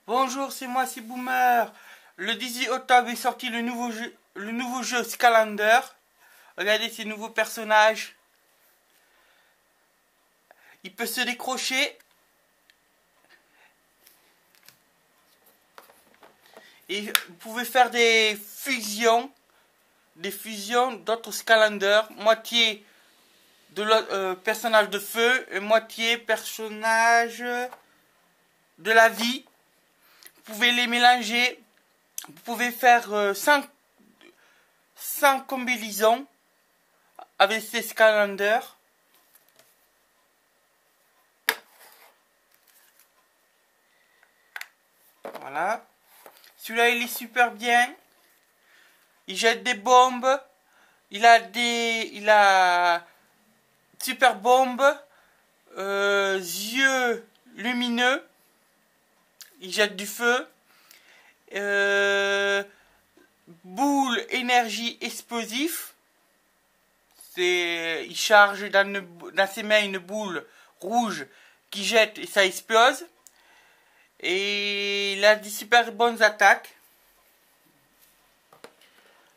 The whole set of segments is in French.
Bonjour, c'est moi, c'est Boomer. Le 18 octobre est sorti le nouveau jeu Scalander. Regardez ces nouveaux personnages. Il peut se décrocher. Et vous pouvez faire des fusions d'autres Scalander. Moitié de personnage de feu et moitié personnage de la vie. Vous pouvez les mélanger. Vous pouvez faire 5 combinaisons avec ces Scalanders. Voilà. Celui-là, il est super bien. Il jette des bombes. Il a super bombes. Yeux lumineux. Il jette du feu. Boule énergie explosif. Il charge dans ses mains une boule rouge qui jette et ça explose. Et il a des super bonnes attaques.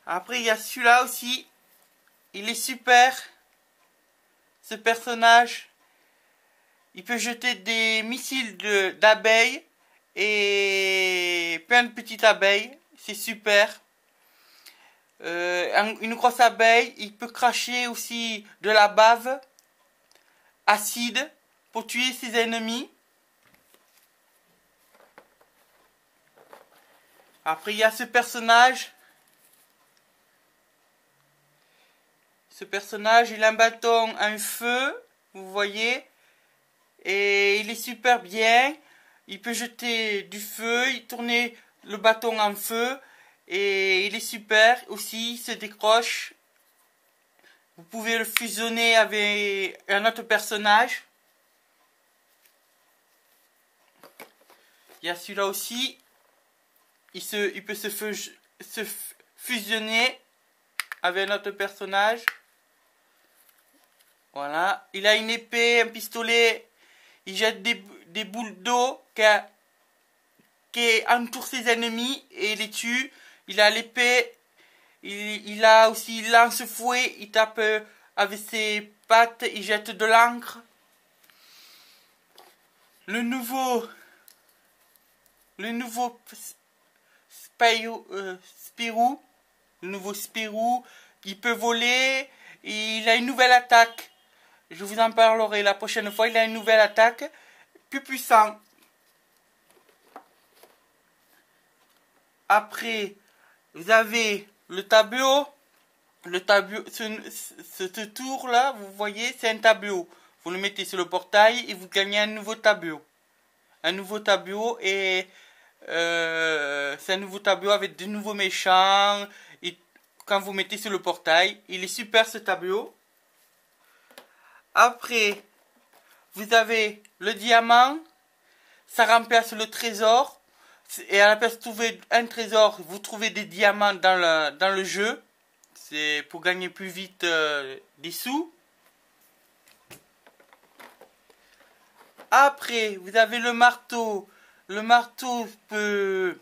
Après il y a celui-là aussi. Il est super. Ce personnage. Il peut jeter des missiles d'abeilles. Et plein de petites abeilles. C'est super. Une grosse abeille. Il peut cracher aussi de la bave acide pour tuer ses ennemis. Après il y a ce personnage. Ce personnage, il a un bâton, un feu. Vous voyez. Et il est super bien. Il peut jeter du feu, il tourner le bâton en feu. Et il est super. Aussi, il se décroche. Vous pouvez le fusionner avec un autre personnage. Il y a celui-là aussi. Il peut se fusionner avec un autre personnage. Voilà. Il a une épée, un pistolet. Il jette des boules d'eau qui entourent ses ennemis et les tue. Il a l'épée. Il a aussi lance-fouet. Il tape avec ses pattes. Il jette de l'encre. Le nouveau Spirou. Le nouveau Spirou. Il peut voler. Il a une nouvelle attaque. Je vous en parlerai la prochaine fois. Il a une nouvelle attaque plus puissante. Après, vous avez le tableau. Le tableau, ce tour là, vous voyez, c'est un tableau. Vous le mettez sur le portail et vous gagnez un nouveau tableau. Un nouveau tableau et c'est un nouveau tableau avec de nouveaux méchants. Et quand vous mettez sur le portail, il est super ce tableau. Après, vous avez le diamant. Ça remplace le trésor. Et à la place de trouver un trésor, vous trouvez des diamants dans le jeu. C'est pour gagner plus vite des sous. Après, vous avez le marteau. Le marteau peut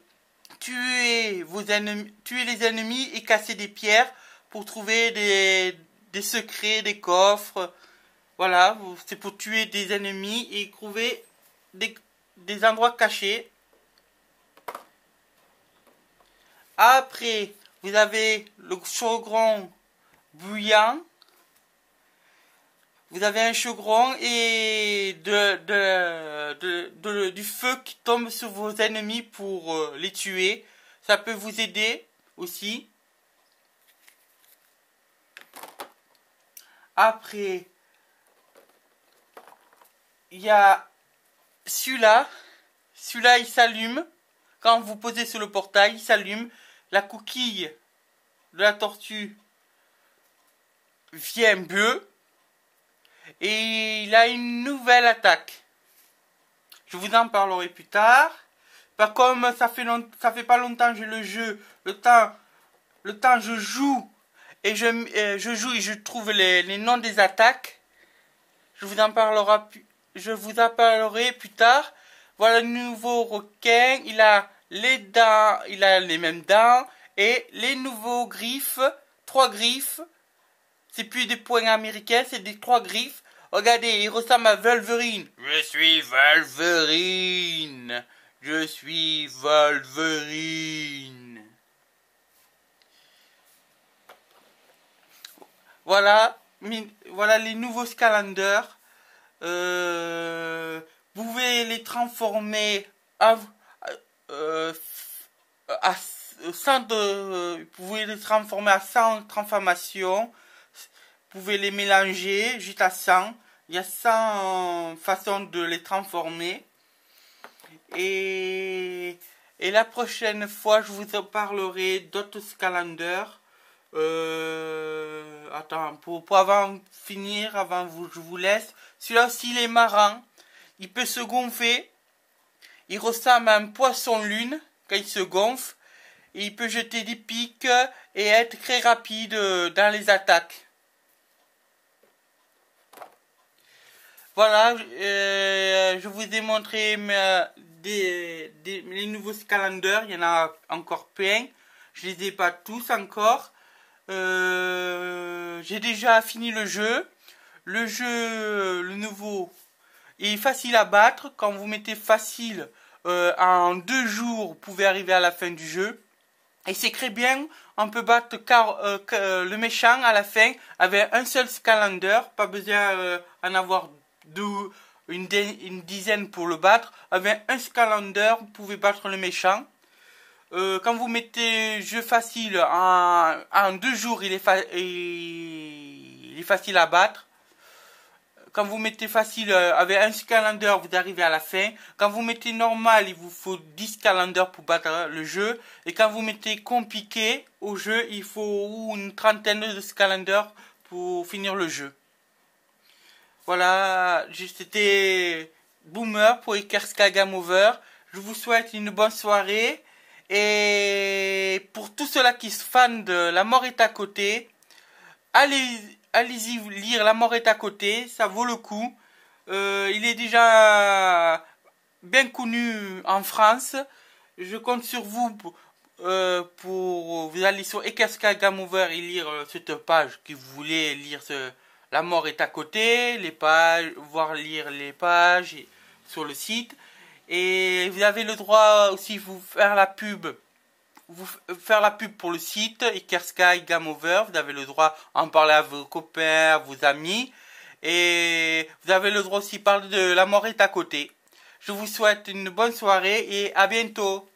tuer les ennemis et casser des pierres pour trouver des secrets, des coffres. Voilà, c'est pour tuer des ennemis et trouver des endroits cachés. Après, vous avez le chaudron bouillant. Vous avez un chaudron et du feu qui tombe sur vos ennemis pour les tuer. Ça peut vous aider aussi. Après, il y a celui-là. Celui-là, il s'allume. Quand vous posez sur le portail, il s'allume. La coquille de la tortue vient bleue. Et il a une nouvelle attaque. Je vous en parlerai plus tard. Par contre, ça fait pas longtemps que j'ai le jeu. Le temps je joue et je trouve les noms des attaques. Je vous en parlerai plus tard. Voilà le nouveau requin. Il a les dents, il a les mêmes dents. Et les nouveaux griffes, 3 griffes. C'est plus des poings américains, c'est des 3 griffes. Regardez, il ressemble à Wolverine. Je suis Wolverine. Je suis Wolverine. Voilà, voilà les nouveaux Scalanders. Vous pouvez les transformer vous pouvez les transformer à 100 transformations. Vous pouvez les mélanger juste à 100. Il y a 100 façons de les transformer. Et la prochaine fois, je vous en parlerai d'autres Scalanders. Attends, pour avant finir, je vous laisse. Celui-là aussi, il est marrant. Il peut se gonfler. Il ressemble à un poisson lune quand il se gonfle. Et il peut jeter des pics et être très rapide dans les attaques. Voilà, je vous ai montré les nouveaux Scalanders. Il y en a encore plein. Je les ai pas tous encore. J'ai déjà fini le jeu. Le nouveau, est facile à battre. Quand vous mettez facile, en 2 jours, vous pouvez arriver à la fin du jeu. Et c'est très bien. On peut battre le méchant à la fin avec un seul Scalander. Pas besoin d'en avoir une dizaine pour le battre. Avec un Scalander, vous pouvez battre le méchant. Quand vous mettez jeu facile, en 2 jours, il est facile à battre. Quand vous mettez facile avec un Scalander, vous arrivez à la fin. Quand vous mettez normal, il vous faut 10 Scalanders pour battre le jeu. Et quand vous mettez compliqué au jeu, il faut une trentaine de Scalanders pour finir le jeu. Voilà, c'était Boomer pour Ikerska Game Over. Je vous souhaite une bonne soirée. Et pour tous ceux-là qui sont fans de La Mort est à côté, allez-y lire La Mort est à côté, ça vaut le coup. Il est déjà bien connu en France. Je compte sur vous pour vous aller sur Ikerska Game Over et lire cette page que vous voulez lire La Mort est à côté, les pages, lire les pages sur le site. Et vous avez le droit aussi de vous faire la pub pour le site Ikerska Game Over. Vous avez le droit d'en parler à vos copains, à vos amis. Et vous avez le droit aussi de parler de La Mort est à côté. Je vous souhaite une bonne soirée et à bientôt.